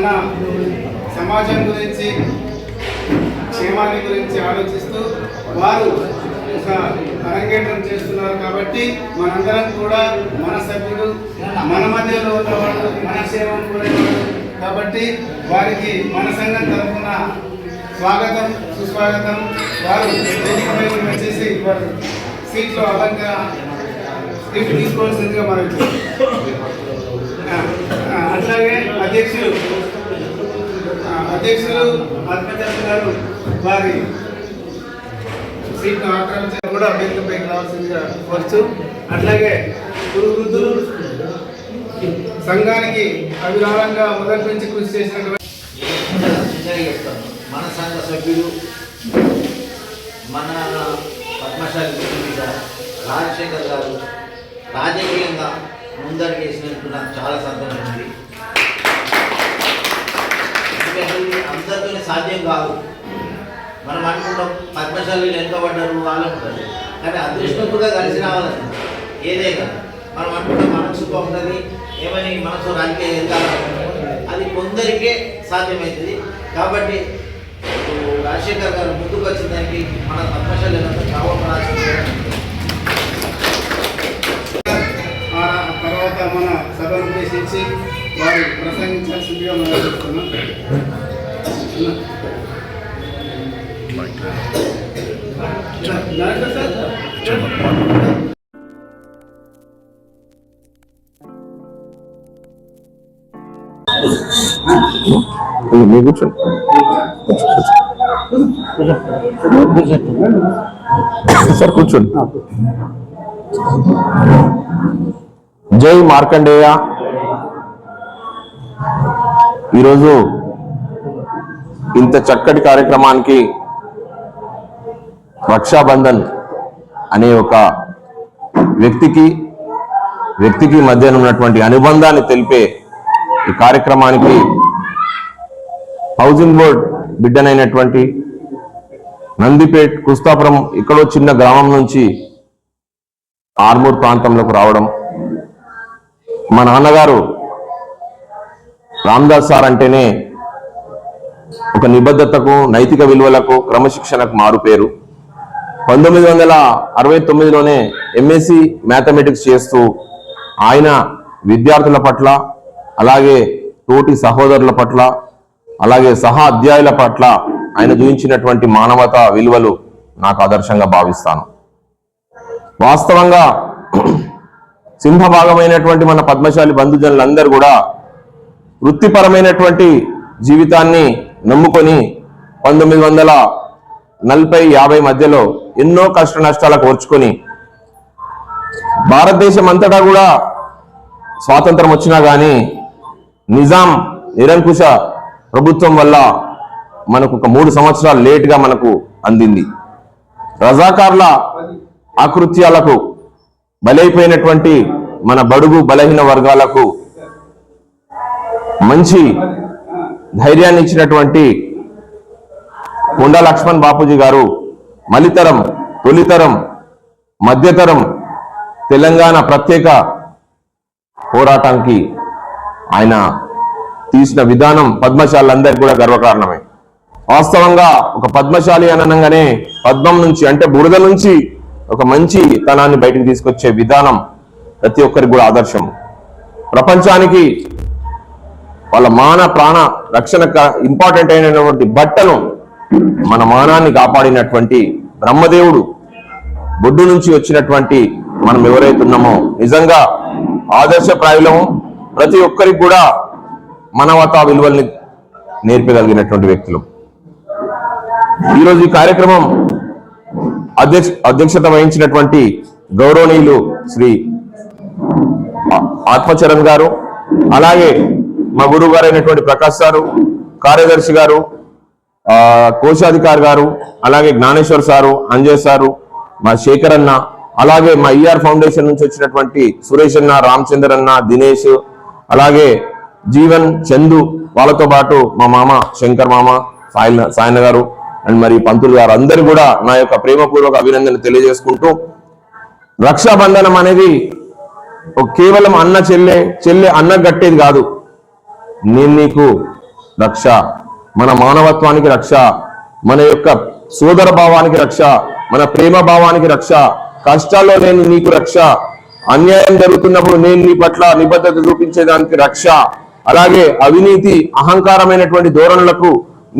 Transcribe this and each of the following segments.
మన సమాజం గురించి క్షేమాన్ని గురించి ఆలోచిస్తూ వారు ఒక అరంగేట్రం చేస్తున్నారు. కాబట్టి మనందరం కూడా మన సభ్యులు, మన మధ్యలో ఉన్నవాళ్ళు, మన క్షేమం కోరేవాళ్ళు కాబట్టి వారికి మన సంఘం తరఫున స్వాగతం సుస్వాగతం. వారు వేదికపైకి వచ్చేసి వారు సీట్లో అలంగా గిఫ్ట్ తీసుకోవాల్సిందిగా మనం అట్లాగే అధ్యక్షులు ఆత్మచంద్ర గారు వారి సీట్ను ఆక్రమించారు కూడా వేదికపైకి రావాల్సిందిగా కోరుతూ, అట్లాగే వృద్ధులు సంఘానికి అవిరాళంగా మొదటి నుంచి కృషి చేసినటువంటి మన సంఘ సభ్యులు మన పద్మశాలి మీద రాజశేఖర్ గారు రాజకీయంగా ముందడుగేసినట్టు నాకు చాలా సంతోషం ఉంది. ఎందుకంటే ఇది అందరితో సాధ్యం కాదు. మనం అనుకుంటాం పద్మశాలి వెనుకబడ్డారు వాళ్ళు ఉంటుంది, కానీ అదృష్టంగా కలిసి రావాలని ఏదే కదా. మనం అనుకుంటాం మనసు ఉంటుంది ఏమని మనసు రాజకీయ అది కొందరికే సాధ్యమవుతుంది. కాబట్టి రాజశేఖర్ గారు ముందుకు వచ్చిన దానికి మన పద్మశాలి తర్వాత మన సభను ఉద్దేశించి వారు ప్రసంగించాల్సిందిగా మనం చూస్తున్నాం. సార్ కూర్చోండి. జై మార్కండేయ. ఈరోజు ఇంత చక్కటి కార్యక్రమానికి రక్షాబంధన్ అనే ఒక వ్యక్తికి మధ్య ఉన్నటువంటి అనుబంధాన్ని తెలిపే ఈ కార్యక్రమానికి హౌసింగ్ బోర్డ్ బిడ్డనైనటువంటి నందిపేట్ కుస్తాపురం ఇక్కడో చిన్న గ్రామం నుంచి ఆర్మూర్ ప్రాంతంలోకి రావడం, మా నాన్నగారు రామదాస్ సార్ అంటేనే ఒక నిబద్ధతకు, నైతిక విలువలకు, క్రమశిక్షణకు మారు పేరు. 1969లోనే ఎంఎస్సి మ్యాథమెటిక్స్ చేస్తూ ఆయన విద్యార్థుల పట్ల, అలాగే తోటి సహోదరుల పట్ల, అలాగే సహా అధ్యాయుల పట్ల ఆయన చూపించినటువంటి మానవతా విలువలు నాకు ఆదర్శంగా భావిస్తాను. వాస్తవంగా సింహభాగమైనటువంటి మన పద్మశాలి బంధుజనులందరూ కూడా వృత్తిపరమైనటువంటి జీవితాన్ని నమ్ముకొని 1940-50 మధ్యలో ఎన్నో కష్ట నష్టాలకు ఓర్చుకొని భారతదేశం అంతటా కూడా స్వాతంత్రం వచ్చినా కానీ నిజాం నిరంకుశ ప్రభుత్వం వల్ల మనకు ఒక 3 సంవత్సరాలు లేట్గా మనకు అందింది. రజాకార్ల ఆకృత్యాలకు బలైపోయినటువంటి మన బడుగు బలహీన వర్గాలకు మంచి ధైర్యాన్ని ఇచ్చినటువంటి కొండా లక్ష్మణ్ బాపూజీ గారు మలితరం, తొలితరం, మధ్యతరం తెలంగాణ ప్రత్యేక పోరాటానికి ఆయన తీసిన విధానం పద్మశాలందరికీ కూడా గర్వకారణమే. వాస్తవంగా ఒక పద్మశాలి అనగానే పద్మం నుంచి అంటే బురద నుంచి ఒక మంచి తనాన్ని బయటకు తీసుకొచ్చే విధానం ప్రతి ఒక్కరికి కూడా ఆదర్శం. ప్రపంచానికి వాళ్ళ మాన ప్రాణ రక్షణ ఇంపార్టెంట్ అయినటువంటి బట్టను మన మానాన్ని కాపాడినటువంటి బ్రహ్మదేవుడు బొడ్డు నుంచి వచ్చినటువంటి మనం ఎవరైతే ఉన్నామో నిజంగా ఆదర్శప్రాయులము. ప్రతి ఒక్కరికి కూడా మానవతా విలువల్ని నేర్పగలిగినటువంటి వ్యక్తులు. ఈరోజు ఈ కార్యక్రమం అధ్యక్షత వహించినటువంటి గౌరవనీయులు శ్రీ ఆత్మచరణ్ గారు, అలాగే మా గురువు గారు అయినటువంటి ప్రకాష్ సారు, కార్యదర్శి గారు, కోశాధికారి గారు, అలాగే జ్ఞానేశ్వర్ సారు, అంజయ్ సారు, మా శేఖర్ అన్న, అలాగే మా ఈఆర్ ఫౌండేషన్ నుంచి వచ్చినటువంటి సురేష్ అన్న, రామచంద్ర అన్న, దినేష్, అలాగే జీవన్, చందు, వాళ్ళతో పాటు మా మామ శంకర్ మామ, సాయన్న గారు అండ్ మరి పంతులు గారు అందరూ కూడా నా యొక్క ప్రేమపూర్వక అభినందన తెలియజేసుకుంటూ, రక్షాబంధనం అనేది కేవలం అన్న చెల్లె అన్న గట్టేది కాదు. నేను నీకు రక్ష, మన మానవత్వానికి రక్ష, మన యొక్క సోదర భావానికి రక్ష, మన ప్రేమ భావానికి రక్ష, కష్టాల్లో నేను నీకు రక్ష, అన్యాయం జరుగుతున్నప్పుడు నేను నీ పట్ల నిబద్ధత చూపించేదానికి రక్ష, అలాగే అవినీతి అహంకారమైనటువంటి ధోరణులకు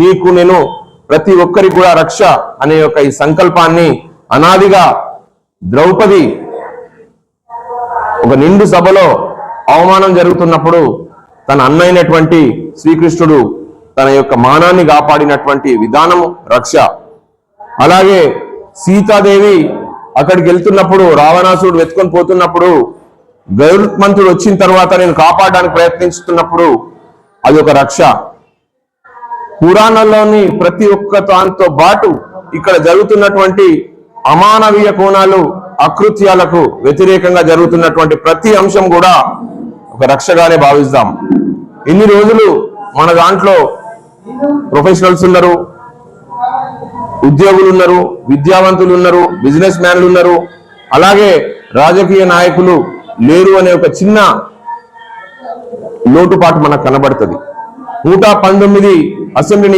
నీకు నేను ప్రతి ఒక్కరికి కూడా రక్ష అనే యొక్క ఈ సంకల్పాన్ని అనాదిగా ద్రౌపది ఒక నిండు సభలో అవమానం జరుగుతున్నప్పుడు తన అన్నైనటువంటి శ్రీకృష్ణుడు తన యొక్క మానాన్ని కాపాడినటువంటి విధానము రక్ష. అలాగే సీతాదేవి అక్కడికి వెళ్తున్నప్పుడు రావణాసుడు వెతుకొని పోతున్నప్పుడు గరుత్మంతుడు వచ్చిన తర్వాత నేను కాపాడడానికి ప్రయత్నిస్తున్నప్పుడు అది ఒక రక్ష. పురాణంలోని ప్రతి ఒక్క దాంతో పాటు ఇక్కడ జరుగుతున్నటువంటి అమానవీయ కోణాలు, అకృత్యాలకు వ్యతిరేకంగా జరుగుతున్నటువంటి ప్రతి అంశం కూడా ఒక రక్షగానే భావిస్తాం. ఇన్ని రోజులు మన దాంట్లో ప్రొఫెషనల్స్ ఉన్నారు, ఉద్యోగులు ఉన్నారు, విద్యావంతులు ఉన్నారు, బిజినెస్ మ్యాన్లు ఉన్నారు, అలాగే రాజకీయ నాయకులు లేరు అనే ఒక చిన్న లోటుపాటు మనకు కనబడుతుంది. 119 అసెంబ్లీ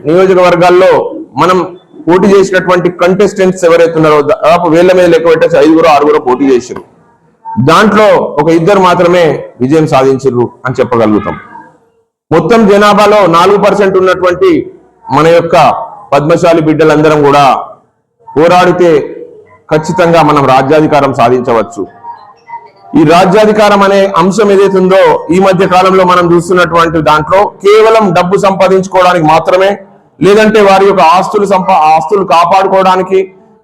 నియోజకవర్గాల్లో మనం పోటీ చేసినటువంటి కంటెస్టెంట్స్ ఎవరైతే ఉన్నారో దాదాపు వేళ్ల మీద లెక్క పెట్టేసి 5-6 పోటీ చేశారు. దాంట్లో ఒక 2 మాత్రమే విజయం సాధించారు అని చెప్పగలుగుతాం. మొత్తం జనాభాలో 4% ఉన్నటువంటి మన యొక్క పద్మశాలి బిడ్డలందరం కూడా పోరాడితే ఖచ్చితంగా మనం రాజ్యాధికారం సాధించవచ్చు. ఈ రాజ్యాధికారం అనే అంశం ఏదైతుందో ఈ మధ్య కాలంలో మనం చూస్తున్నటువంటి దాంట్లో కేవలం డబ్బు సంపాదించుకోవడానికి మాత్రమే, లేదంటే వారి యొక్క ఆస్తులు కాపాడుకోవడానికి,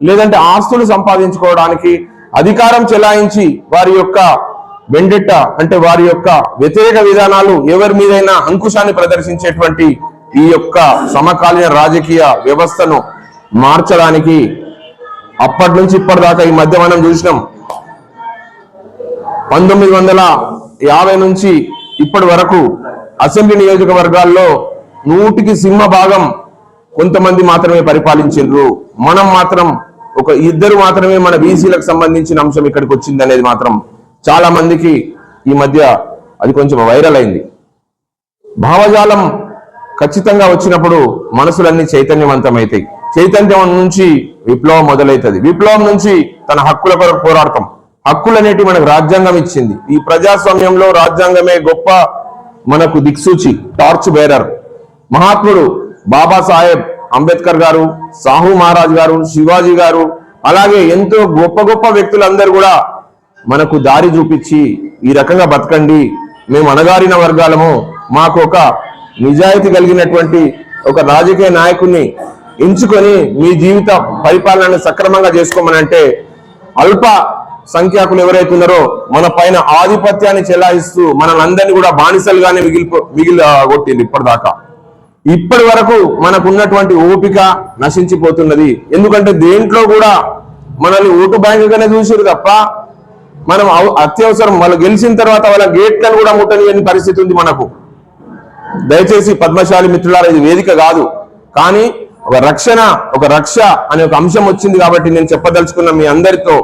లేదంటే ఆస్తులు సంపాదించుకోవడానికి, అధికారం చెలాయించి వారి యొక్క వెండెట్ట అంటే వారి యొక్క వ్యతిరేక విధానాలు ఎవరి మీదైనా అంకుశాన్ని ప్రదర్శించేటువంటి ఈ యొక్క సమకాలీన రాజకీయ వ్యవస్థను మార్చడానికి అప్పటి నుంచి ఇప్పటిదాకా ఈ మధ్య మనం చూసినాం. 1950 నుంచి ఇప్పటి వరకు అసెంబ్లీ నియోజకవర్గాల్లో 100కి సింహభాగం కొంతమంది మాత్రమే పరిపాలించారు. మనం మాత్రం ఒక 2 మాత్రమే మన బీసీలకు సంబంధించిన అంశం ఇక్కడికి వచ్చింది అనేది మాత్రం చాలా మందికి ఈ మధ్య అది కొంచెం వైరల్ అయింది. భావజాలం ఖచ్చితంగా వచ్చినప్పుడు మనసులన్నీ చైతన్యవంతమవుతాయి. చైతన్యం నుంచి విప్లవం మొదలవుతుంది. విప్లవం నుంచి తన హక్కుల కొరకు పోరాడతాం. హక్కులు అనేటివి మనకు రాజ్యాంగం ఇచ్చింది. ఈ ప్రజాస్వామ్యంలో రాజ్యాంగమే గొప్ప మనకు దిక్సూచి, టార్చ్ బేరర్. మహాత్ముడు బాబాసాహెబ్ అంబేద్కర్ గారు, సాహు మహారాజ్ గారు, శివాజీ గారు, అలాగే ఎంతో గొప్ప గొప్ప వ్యక్తులందరూ కూడా మనకు దారి చూపించి ఈ రకంగా బతకండి, మేము అణగారిన వర్గాలము, మాకు ఒక నిజాయితీ కలిగినటువంటి ఒక రాజకీయ నాయకుడిని ఎంచుకొని మీ జీవిత పరిపాలనను సక్రమంగా చేసుకోమని అంటే అల్ప సంఖ్యాకులు ఎవరైతే ఉన్నారో మన పైన ఆధిపత్యాన్ని చెలాయిస్తూ మనల్ని కూడా బానిసలుగానే మిగిలిగొట్టింది. ఇప్పటి వరకు మనకు ఉన్నటువంటి ఓపిక నశించిపోతున్నది. ఎందుకంటే దేంట్లో కూడా మనల్ని ఓటు బ్యాంకుగానే చూసారు తప్ప మనం అత్యవసరం వాళ్ళు గెలిచిన తర్వాత వాళ్ళ గేట్లను కూడా ముట్టని పరిస్థితి ఉంది మనకు. దయచేసి పద్మశాలి మిత్రులారా, ఇది వేదిక కాదు, కానీ ఒక రక్ష అనే ఒక అంశం వచ్చింది కాబట్టి నేను చెప్పదలుచుకున్న మీ అందరితో,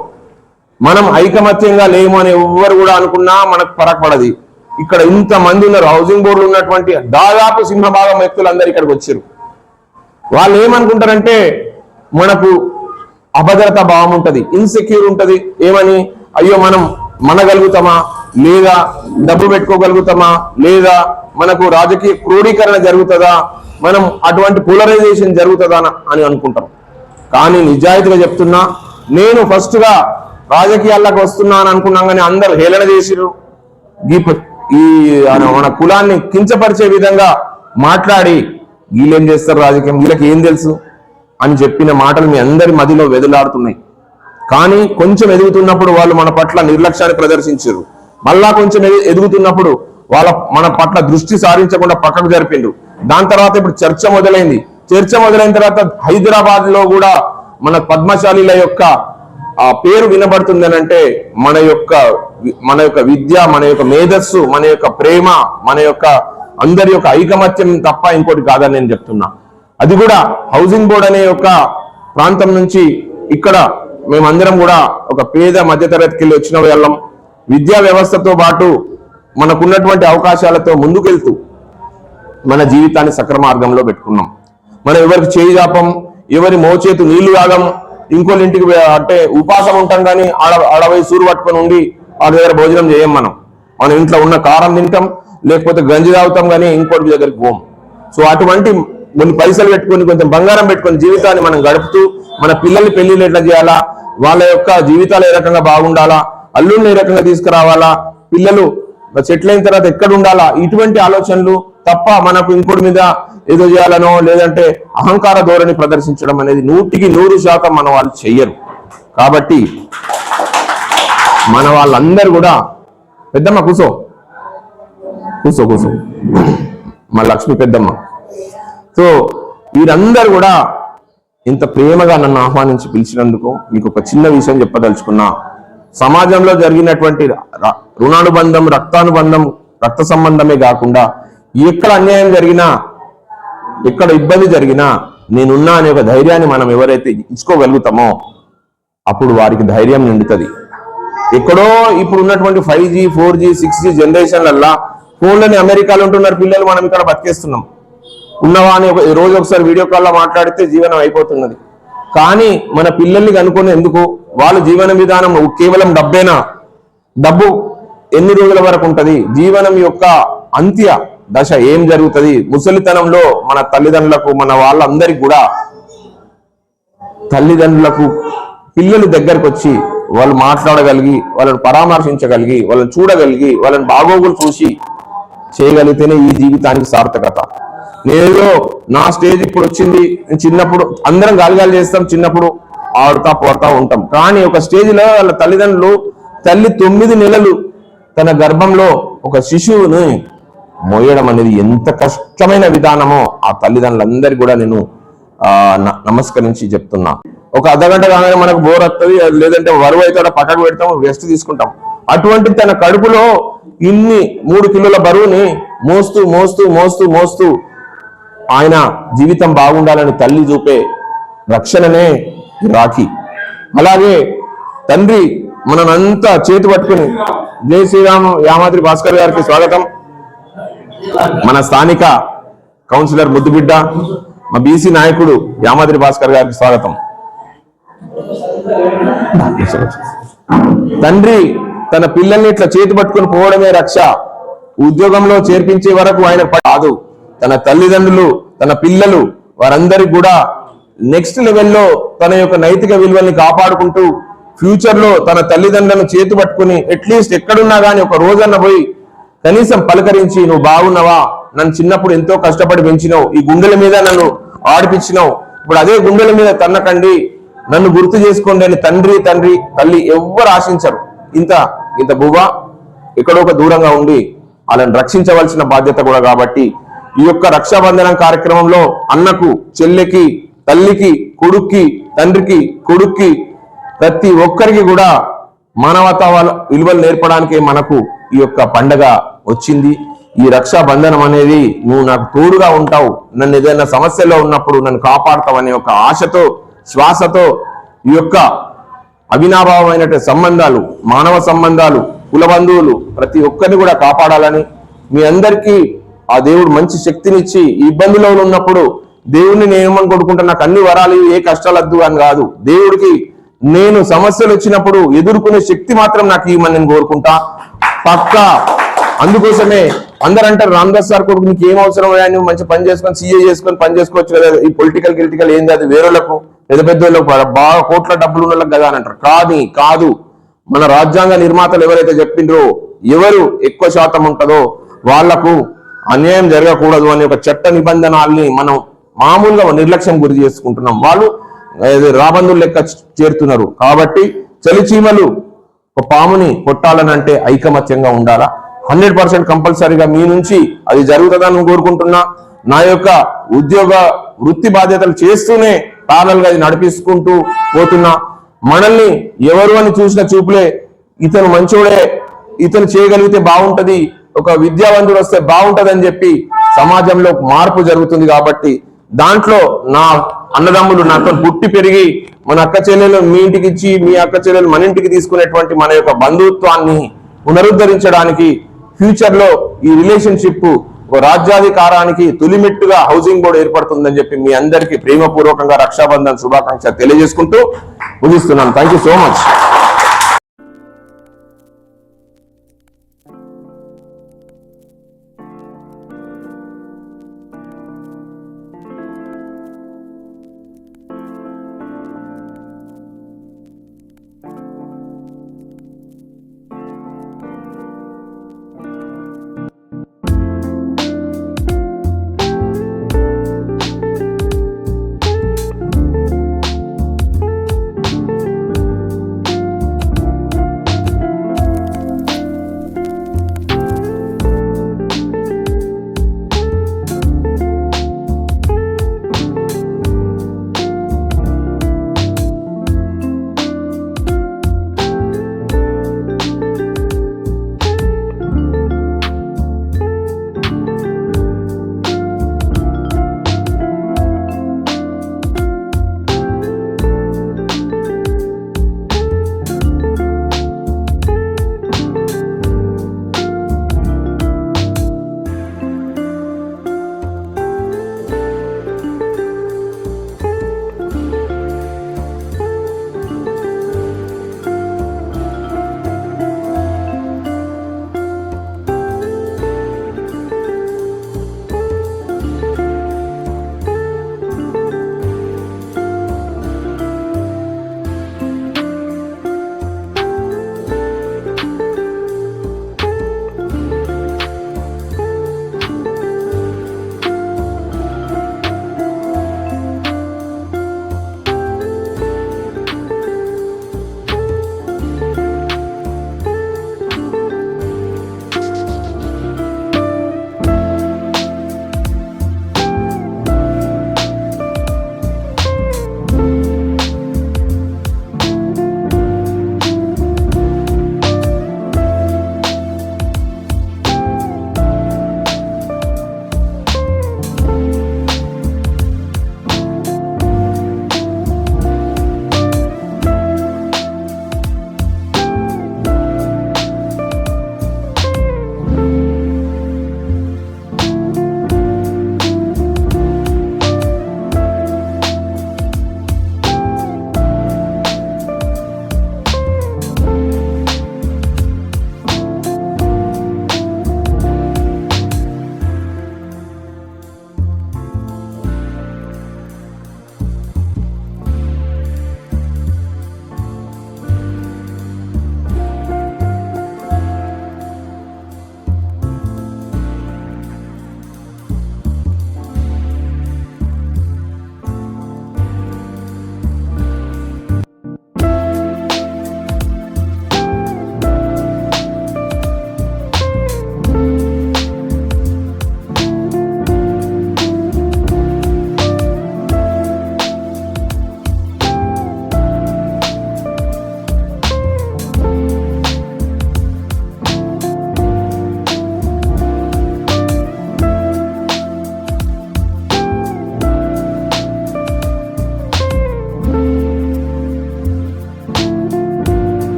మనం ఐకమత్యంగా లేము అని ఎవ్వరు కూడా అనుకున్నా మనకు పడది. ఇక్కడ ఇంతమంది ఉన్నారు, హౌసింగ్ బోర్డులు ఉన్నటువంటి దాదాపు సింహభాగం వ్యక్తులందరూ ఇక్కడికి వచ్చారు. వాళ్ళు ఏమనుకుంటారంటే మనకు అభద్రతా భావం ఉంటది, ఇన్సెక్యూర్ ఉంటది. ఏమని, అయ్యో మనం మనగలుగుతామా, లేదా డబ్బు పెట్టుకోగలుగుతామా, లేదా మనకు రాజకీయ క్రోడీకరణ జరుగుతుందా, మనం అటువంటి పోలరైజేషన్ జరుగుతుందా అని అనుకుంటాం. కానీ నిజాయితీగా చెప్తున్నా, నేను ఫస్ట్ గా రాజకీయాల్లోకి వస్తున్నాను అనుకున్నాం కానీ అందరు హేళన చేసిరు. ఈ మన కులాన్ని కించపరిచే విధంగా మాట్లాడి వీళ్ళేం చేస్తారు రాజకీయం, వీళ్ళకి ఏం తెలుసు అని చెప్పిన మాటలు మీ అందరి మదిలో వెదులాడుతున్నాయి. కానీ కొంచెం ఎదుగుతున్నప్పుడు వాళ్ళు మన పట్ల నిర్లక్ష్యాన్ని ప్రదర్శించారు. మళ్ళా కొంచెం ఎదుగుతున్నప్పుడు మన పట్ల దృష్టి సారించకుండా పక్కకు జరిపిండ్రు. దాని తర్వాత ఇప్పుడు చర్చ మొదలైంది. చర్చ మొదలైన తర్వాత హైదరాబాద్ లో కూడా మన పద్మశాలీల యొక్క ఆ పేరు వినబడుతుంది అని అంటే మన యొక్క విద్య, మన యొక్క మేధస్సు, మన యొక్క ప్రేమ, మన యొక్క అందరి యొక్క ఐకమత్యం తప్ప ఇంకోటి కాదని నేను చెప్తున్నా. అది కూడా హౌసింగ్ బోర్డ్ అనే ఒక ప్రాంతం నుంచి ఇక్కడ మేమందరం కూడా ఒక పేద మధ్యతరగతికి వెళ్ళి వచ్చిన వాళ్ళం. విద్యా వ్యవస్థతో పాటు మనకున్నటువంటి అవకాశాలతో ముందుకెళ్తూ మన జీవితాన్ని సక్ర మార్గంలో పెట్టుకున్నాం. మనం ఎవరికి చేయి జాపం, ఎవరి మోచేతు నీళ్లు తాగం, ఇంకోళ్ళ ఇంటికి అంటే ఉపాసం ఉంటాం, కానీ ఆడవై సూరు పట్టుకొని ఉండి వాళ్ళ దగ్గర భోజనం చేయం. మనం ఇంట్లో ఉన్న కారం తింటాం, లేకపోతే గంజి తాగుతాం, కానీ ఇంకోటి దగ్గరికి పోం. సో అటువంటి కొన్ని పైసలు పెట్టుకొని, కొంచెం బంగారం పెట్టుకొని జీవితాన్ని మనం గడుపుతూ మన పిల్లల్ని పెళ్లిళ్ళు ఎట్లా చేయాలా, వాళ్ళ యొక్క జీవితాలు ఏ రకంగా బాగుండాలా, అల్లుడిని ఏ రకంగా తీసుకురావాలా, పిల్లలు సెటిల్ అయిన తర్వాత ఎక్కడ ఉండాలా, ఇటువంటి ఆలోచనలు తప్ప మనకు ఇంకోటి మీద ఏదో చేయాలనో లేదంటే అహంకార ధోరణి ప్రదర్శించడం అనేది 100% మన వాళ్ళు చెయ్యరు. కాబట్టి మన వాళ్ళందరూ కూడా పెద్దమ్మ కూసో కూసో కూసో మా లక్ష్మి పెద్దమ్మ. సో వీరందరూ కూడా ఇంత ప్రేమగా నన్ను ఆహ్వానించి పిలిచినందుకు మీకు ఒక చిన్న విషయం చెప్పదలుచుకున్నా. సమాజంలో జరిగినటువంటి రుణానుబంధం, రక్తానుబంధం, రక్త సంబంధమే కాకుండా ఎక్కడ అన్యాయం జరిగినా, ఎక్కడ ఇబ్బంది జరిగినా నేనున్నా అనే ఒక ధైర్యాన్ని మనం ఎవరైతే ఇచ్చుకోగలుగుతామో అప్పుడు వారికి ధైర్యం నిండుతుంది. ఎక్కడో ఇప్పుడు ఉన్నటువంటి 5G 4G 6G జనరేషన్లల్లా ఫోన్లని అమెరికాలో ఉంటున్నారు పిల్లలు, మనం ఇక్కడ బతికేస్తున్నాం. ఉన్నవా అని రోజు ఒకసారి వీడియో కాల్లో మాట్లాడితే జీవనం అయిపోతున్నది. కానీ మన పిల్లల్ని కనుక్కొని ఎందుకు, వాళ్ళ జీవన విధానం కేవలం డబ్బేనా, డబ్బు ఎన్ని రోజుల వరకు ఉంటది, జీవనం యొక్క అంత్య దశ ఏం జరుగుతుంది, ముసలితనంలో మన తల్లిదండ్రులకు, మన వాళ్ళందరికీ కూడా తల్లిదండ్రులకు పిల్లలు దగ్గరకు వచ్చి వాళ్ళు మాట్లాడగలిగి, వాళ్ళని పరామర్శించగలిగి, వాళ్ళని చూడగలిగి, వాళ్ళని బాగోగులు చూసి చేయగలిగితేనే ఈ జీవితానికి సార్థకత. నేను నా స్టేజ్ ఇప్పుడు వచ్చింది. చిన్నప్పుడు అందరం గాలిగాలి చేస్తాం, చిన్నప్పుడు ఆడుతా పోతా ఉంటాం. కానీ ఒక స్టేజ్లో వాళ్ళ తల్లిదండ్రులు, తల్లి 9 నెలలు తన గర్భంలో ఒక శిశువుని మోయడం అనేది ఎంత కష్టమైన విధానమో ఆ తల్లిదండ్రులందరికీ కూడా నేను నమస్కరించి చెప్తున్నా. ఒక అర్ధగంట కాగానే మనకు బోర్ వస్తుంది, లేదంటే బరువు అయితే పక్కకు పెడతాం, రెస్ట్ తీసుకుంటాం. అటువంటి తన కడుపులో ఇన్ని 3 కిలోల బరువుని మోస్తూ మోస్తూ మోస్తూ మోస్తూ ఆయన జీవితం బాగుండాలని తల్లి చూపే రక్షణనే రాఖీ. అలాగే తండ్రి మననంతా చేతి పట్టుకుని, జై శ్రీరామ్ యామాద్రి భాస్కర్ గారికి స్వాగతం. మన స్థానిక కౌన్సిలర్ ముద్దుబిడ్డ, మా బీసీ నాయకుడు యామాద్రి భాస్కర్ గారికి స్వాగతం. తండ్రి తన పిల్లల్ని ఇట్లా చేతి పట్టుకుని పోవడమే రక్ష. ఉద్యోగంలో చేర్పించే వరకు ఆయన కాదు, తన తల్లిదండ్రులు, తన పిల్లలు, వారందరికి కూడా నెక్స్ట్ లెవెల్లో తన యొక్క నైతిక విలువల్ని కాపాడుకుంటూ ఫ్యూచర్ లో తన తల్లిదండ్రులను చేతి పట్టుకుని అట్లీస్ట్ ఎక్కడున్నా కానీ ఒక రోజన్న పోయి కనీసం పలకరించి, నువ్వు బాగున్నావా, నన్ను చిన్నప్పుడు ఎంతో కష్టపడి పెంచినావు, ఈ గుండెల మీద నన్ను ఆడిపించినావు, ఇప్పుడు అదే గుండెల మీద తన్నకండి, నన్ను గుర్తు చేసుకోండి అని తండ్రి తల్లి ఎవ్వరు ఆశించరు. ఇంత బువ్వ ఎక్కడో ఒక దూరంగా ఉండి వాళ్ళని రక్షించవలసిన బాధ్యత కూడా. కాబట్టి ఈ యొక్క రక్షాబంధనం కార్యక్రమంలో అన్నకు, చెల్లెకి, తల్లికి, కొడుక్కి, తండ్రికి, కొడుక్కి, ప్రతి ఒక్కరికి కూడా మానవతా విలువలు నేర్పడానికి మనకు ఈ యొక్క పండగ వచ్చింది. ఈ రక్షాబంధనం అనేది నువ్వు నాకు తోడుగా ఉంటావు, నన్ను ఏదైనా సమస్యలో ఉన్నప్పుడు నన్ను కాపాడుతావు అనే ఒక ఆశతో, శ్వాసతో ఈ యొక్క అవినాభావమైనటువంటి సంబంధాలు, మానవ సంబంధాలు, కుల బంధువులు ప్రతి ఒక్కరిని కూడా కాపాడాలని, మీ అందరికీ ఆ దేవుడు మంచి శక్తినిచ్చి ఇబ్బందిలో ఉన్నప్పుడు దేవుడిని నేను కొడుకుంటా, నాకు అన్ని వరాలు, ఏ కష్టాలు వద్దు అని కాదు, దేవుడికి నేను సమస్యలు వచ్చినప్పుడు ఎదుర్కొనే శక్తి మాత్రం నాకు ఇవ్వమని నేను కోరుకుంటా పక్కా. అందుకోసమే అందరూ అంటారు, రామదాస్ సార్ కొడుకు నీకు ఏం అవసరం, నువ్వు మంచి పని చేసుకొని సీఏ చేసుకొని పని చేసుకోవచ్చు కదా, ఈ పొలిటికల్ ఏంది, అది వేరేలకు పెద్ద బాగా కోట్ల డబ్బులు ఉన్న కదా అని అంటారు. కాదు, మన రాజ్యాంగ నిర్మాతలు ఎవరైతే చెప్పిండ్రో, ఎవరు ఎక్కువ శాతం ఉంటుందో వాళ్లకు అన్యాయం జరగకూడదు అనే ఒక చట్ట నిబంధనల్ని మనం మామూలుగా నిర్లక్ష్యం గురి చేసుకుంటున్నాం. వాళ్ళు రాబందులు లెక్క చేరుతున్నారు. కాబట్టి చలిచీమలు ఒక పాముని కొట్టాలనంటే ఐకమత్యంగా ఉండాలా. 100% కంపల్సరీగా మీ నుంచి అది జరుగుతుందని కోరుకుంటున్నా. నా యొక్క ఉద్యోగ వృత్తి బాధ్యతలు చేస్తూనే ప్యారల్గా అది నడిపిస్తుంటూ పోతున్నా. మనల్ని ఎవరు అని చూసిన చూపులే, ఇతను మంచోడే, ఇతను చేయగలిగితే బాగుంటది, ఒక విద్యావంతుడు వస్తే బాగుంటది అని చెప్పి సమాజంలో మార్పు జరుగుతుంది. కాబట్టి దాంట్లో నా అన్నదమ్ములు నాతో పుట్టి పెరిగి మన అక్క చెల్లెలు మీ ఇంటికి ఇచ్చి, మీ అక్క చెల్లెలు మన ఇంటికి తీసుకునేటువంటి మన యొక్క బంధుత్వాన్ని పునరుద్ధరించడానికి, ఫ్యూచర్ లో ఈ రిలేషన్షిప్ రాజ్యాధికారానికి తొలిమెట్టుగా హౌసింగ్ బోర్డు ఏర్పడుతుందని చెప్పి మీ అందరికీ ప్రేమపూర్వకంగా రక్షాబంధన్ శుభాకాంక్షలు తెలియజేసుకుంటూ ముగిస్తున్నాను. Thank you so much.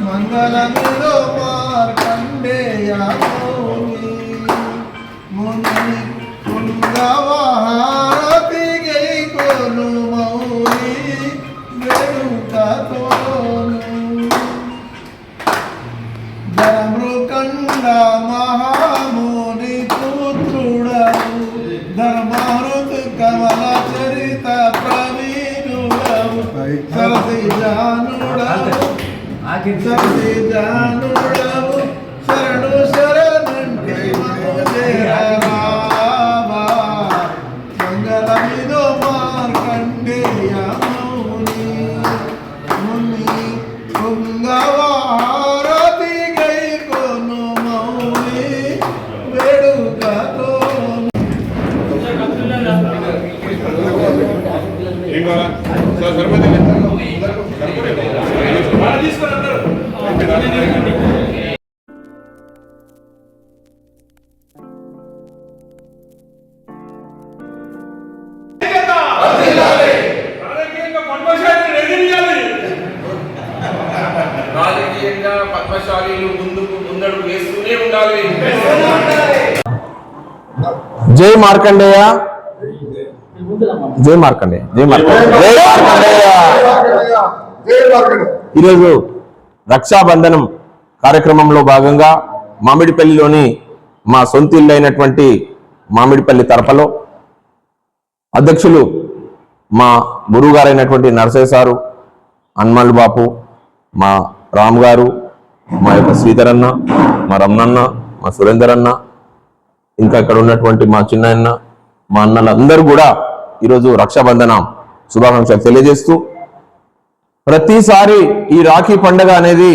మంగళములో మార్కండేయ మౌని ముని కుంగవారతి గైకొను మౌని వెనుకతోను ధర్మృకండ మహాముని పుత్రుడవు ధర్మహృత్ కమల చరిత ప్రవీణుడవు సరసి జానుడవు సరసి జానుడవు శరణు శరణంటే మము చేరరావా మంగళ రాజకీయంగా పద్మశాలీలు ముందడుగు వేస్తూనే ఉండాలి. జై మార్కండేయ, జై మార్కండేయ, జై మార్కండేయ, జై మార్కండేయ. ఈరోజు రక్షాబంధనం కార్యక్రమంలో భాగంగా మామిడిపల్లిలోని మా సొంత ఇల్లు అయినటువంటి మామిడిపల్లి తరపలో అధ్యక్షులు మా గురువు గారైనటువంటి నరసయ్య సారు, హనుమాన్ బాపు, మా రామ్ గారు, మా యొక్క శ్రీధర్ అన్న, మా రమణన్న, మా సురేందర్ అన్న, ఇంకా ఇక్కడ ఉన్నటువంటి మా చిన్న మా అన్నలందరూ కూడా ఈరోజు రక్షాబంధన శుభాకాంక్షలు తెలియజేస్తూ, ప్రతిసారి ఈ రాఖీ పండుగ అనేది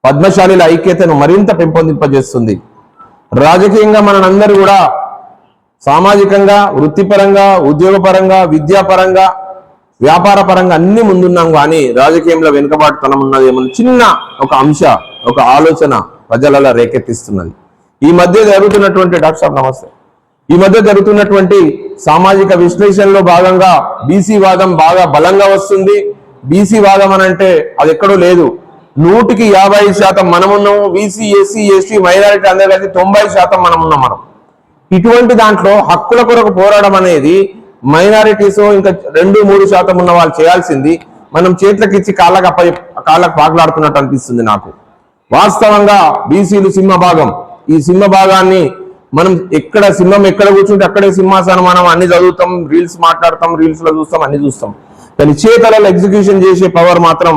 పద్మశాలీల ఐక్యతను మరింత పెంపొందింపజేస్తుంది. రాజకీయంగా మనందరూ కూడా సామాజికంగా, వృత్తిపరంగా, ఉద్యోగపరంగా, విద్యాపరంగా, వ్యాపార పరంగా అన్ని ముందున్నాం. కానీ రాజకీయంలో వెనుకబాటుతనం ఉన్నది ఏమన్నా చిన్న ఒక అంశ, ఒక ఆలోచన ప్రజలలో రేకెత్తిస్తున్నది. ఈ మధ్య జరుగుతున్నటువంటి డాక్టర్ నమస్తే ఈ మధ్య జరుగుతున్నటువంటి సామాజిక విశ్లేషణలో భాగంగా బీసీ వాదం బాగా బలంగా వస్తుంది. బీసీ వాదం అని అంటే అది ఎక్కడో లేదు, 100కి 50% మనమున్నాము. బీసీ, ఎస్సీ, ఎస్టీ, మైనారిటీ అందరూ కలిసి 90% మనమున్నాం. మనం ఇటువంటి దాంట్లో హక్కుల కొరకు పోరాటం అనేది మైనారిటీస్ ఇంకా 2-3% ఉన్న వాళ్ళు చేయాల్సింది మనం చేతులకు ఇచ్చి కాళ్ళకు పాకులాడుతున్నట్టు అనిపిస్తుంది నాకు. వాస్తవంగా బీసీలు సింహభాగం. ఈ సింహభాగాన్ని మనం ఎక్కడ సింహం ఎక్కడ కూర్చుంటే అక్కడే సింహాసనం. మనం అన్ని చదువుతాం, రీల్స్ మాట్లాడతాం, రీల్స్ లో చూస్తాం, అన్ని చూస్తాం. కానీ చేతలలో ఎగ్జిక్యూషన్ చేసే పవర్ మాత్రం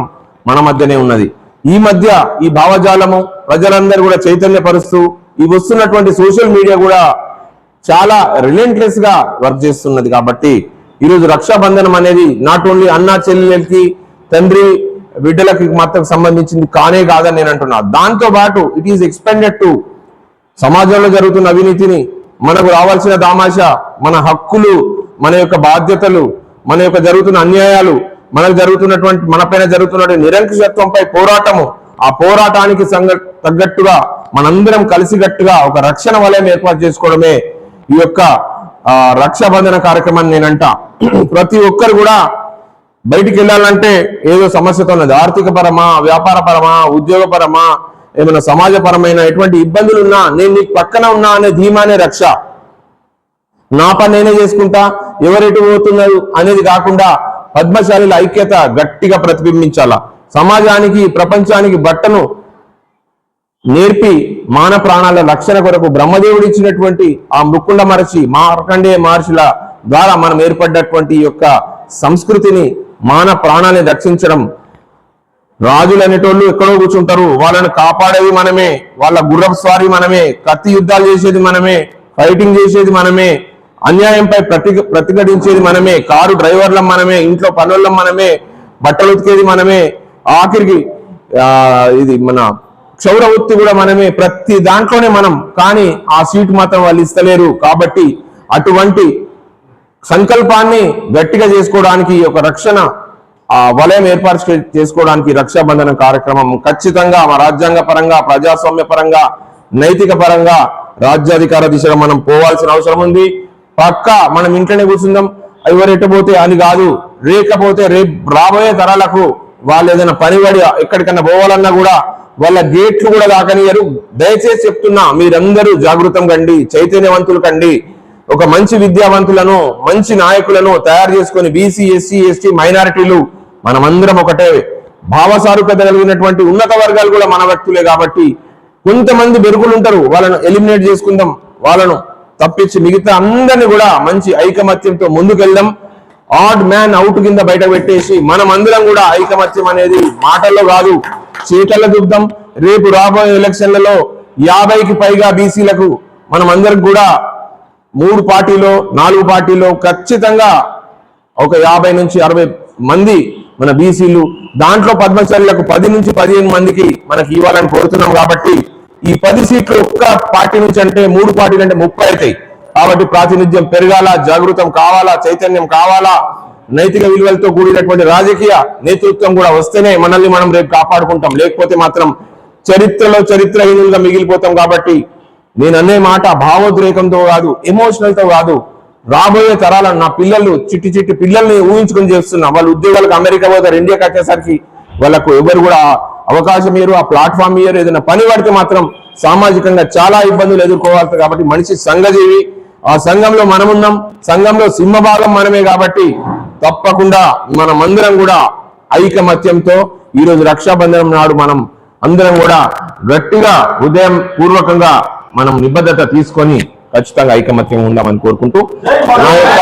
మన మధ్యనే ఉన్నది. ఈ మధ్య ఈ భావజాలము ప్రజలందరూ కూడా చైతన్యపరుస్తూ ఈ వస్తున్నటువంటి సోషల్ మీడియా కూడా చాలా రిలెంట్లెస్ గా వర్క్ చేస్తున్నది. కాబట్టి ఈరోజు రక్షాబంధనం అనేది నాట్ ఓన్లీ అన్నా చెల్లెలకి, తండ్రి బిడ్డలకి మాత్రం సంబంధించింది కానే కాదని నేను అంటున్నా. దాంతో పాటు ఇట్ ఈస్ ఎక్స్పెండెడ్ టు సమాజంలో జరుగుతున్న అవినీతిని, మనకు రావాల్సిన దామాషా, మన హక్కులు, మన యొక్క బాధ్యతలు, మన యొక్క జరుగుతున్న అన్యాయాలు, మన పైన జరుగుతున్నటువంటి నిరంకుశత్వంపై పోరాటము, ఆ పోరాటానికి తగ్గట్టుగా మనందరం కలిసికట్టుగా ఒక రక్షణ వలయం ఏర్పాటు చేసుకోవడమే ఈ యొక్క రక్షాబంధన కార్యక్రమాన్ని నేనంట. ప్రతి ఒక్కరు కూడా బయటికి వెళ్ళాలంటే ఏదో సమస్యతో ఉన్నది. ఆర్థిక పరమా, వ్యాపార పరమా, ఉద్యోగ పరమా, ఏమైనా సమాజపరమైన ఎటువంటి ఇబ్బందులు ఉన్నా నేను నీకు పక్కన ఉన్నా అనే ధీమానే రక్ష. నా పని నేనే చేసుకుంటా, ఎవరెటు పోతున్నారు అనేది కాకుండా పద్మశాలీల ఐక్యత గట్టిగా ప్రతిబింబించాల. సమాజానికి, ప్రపంచానికి బట్టను నేర్పి మాన ప్రాణాల రక్షణ కొరకు బ్రహ్మదేవుడు ఇచ్చినటువంటి ఆ మృకుండ మహర్షి, మార్కండేయ మహర్షుల ద్వారా మనం ఏర్పడ్డటువంటి ఈ యొక్క సంస్కృతిని, మాన ప్రాణాన్ని రక్షించడం. రాజులు అనేటోళ్ళు ఎక్కడో కూర్చుంటారు, వాళ్ళని కాపాడేది మనమే, వాళ్ళ గుర్రపు స్వారీ మనమే, కత్తి యుద్ధాలు చేసేది మనమే, ఫైటింగ్ చేసేది మనమే, అన్యాయంపై ప్రతిఘటించేది మనమే, కారు డ్రైవర్లం మనమే, ఇంట్లో పనులం మనమే, బట్టలు ఉతికేది మనమే, ఆఖరికి ఇది మన క్షౌర వృత్తి కూడా మనమే. ప్రతి దాంట్లోనే మనం. కానీ ఆ సీటు మాత్రం వాళ్ళు ఇస్తలేరు. కాబట్టి అటువంటి సంకల్పాన్ని గట్టిగా చేసుకోవడానికి ఒక రక్షణ వలయం ఏర్పాటు చేసుకోవడానికి రక్షాబంధన కార్యక్రమం ఖచ్చితంగా మా రాజ్యాంగ పరంగా, ప్రజాస్వామ్య పరంగా, నైతిక పరంగా, రాజ్యాధికార దిశగా మనం పోవాల్సిన అవసరం ఉంది. పక్కా మనం ఇంట్లోనే కూర్చుందాం, ఎవరెట్టబోతే అని కాదు. రేకపోతే రేపు రాబోయే తరాలకు వాళ్ళు ఏదైనా పనిపడి ఎక్కడికన్నా పోవాలన్నా కూడా వాళ్ళ గేట్లు కూడా దాకనియరు. దయచేసి చెప్తున్నా, మీరందరూ జాగృతం కండి, చైతన్యవంతులు కండి. ఒక మంచి విద్యావంతులను, మంచి నాయకులను తయారు చేసుకొని బీసీ, ఎస్సీ, ఎస్టీ, మైనారిటీలు మనమందరం ఒకటే. భావసారూప్యత కలిగినటువంటి ఉన్నత వర్గాలు కూడా మన వ్యక్తులే. కాబట్టి కొంతమంది బెరుగులు ఉంటారు, వాళ్ళను ఎలిమినేట్ చేసుకుందాం, వాళ్ళను తప్పించి మిగతా అందరినీ కూడా మంచి ఐకమత్యంతో ముందుకెళ్దాం. ఆడ్ మ్యాన్ అవుట్ కింద బయట పెట్టేసి మనం అందరం కూడా ఐకమత్యం అనేది మాటల్లో కాదు, చేతల్లో చూద్దాం. రేపు రాబోయే ఎలక్షన్లలో 50కి పైగా బీసీలకు మనం అందరికి కూడా 3 పార్టీలో 4 పార్టీలో ఖచ్చితంగా ఒక 50 నుంచి 60 మంది మన బీసీలు, దాంట్లో పద్మశాలీలకు 10 నుంచి 15 మందికి మనకి ఇవ్వాలని కోరుతున్నాం. కాబట్టి ఈ 10 సీట్లు ఒక్క పార్టీ నుంచి అంటే 3 పార్టీలు అంటే 30 అవుతాయి. కాబట్టి ప్రాతినిధ్యం పెరగాల, జాగృతం కావాలా, చైతన్యం కావాలా. నైతిక విలువలతో కూడినటువంటి రాజకీయ నేతృత్వం కూడా వస్తేనే మనల్ని మనం రేపు కాపాడుకుంటాం. లేకపోతే మాత్రం చరిత్రహీనులుగా మిగిలిపోతాం. కాబట్టి నేను అనే మాట భావోద్రేకంతో కాదు, ఎమోషనల్తో కాదు. రాబోయే తరాలను, నా పిల్లలు, చిట్టి పిల్లల్ని ఊహించుకొని చేస్తున్నా. వాళ్ళు ఉద్యోగాలకు అమెరికా పోతారు, ఇండియాకి వచ్చేసరికి వాళ్ళకు ఎవరు కూడా అవకాశం ఇయ్యరు, ఆ ప్లాట్ఫామ్ ఇయ్యరు. ఏదైనా పని పడితే మాత్రం సామాజికంగా చాలా ఇబ్బందులు ఎదుర్కోవాలి. కాబట్టి మనిషి సంఘజీవి, ఆ సంఘంలో మనమున్నాం, సంఘంలో సింహభాగం మనమే. కాబట్టి తప్పకుండా మనమందరం కూడా ఐకమత్యంతో ఈరోజు రక్షాబంధనం నాడు మనం అందరం కూడా గట్టిగా హృదయం పూర్వకంగా మనం నిబద్ధత తీసుకొని ఖచ్చితంగా ఐకమత్యం ఉందామని కోరుకుంటూ నా యొక్క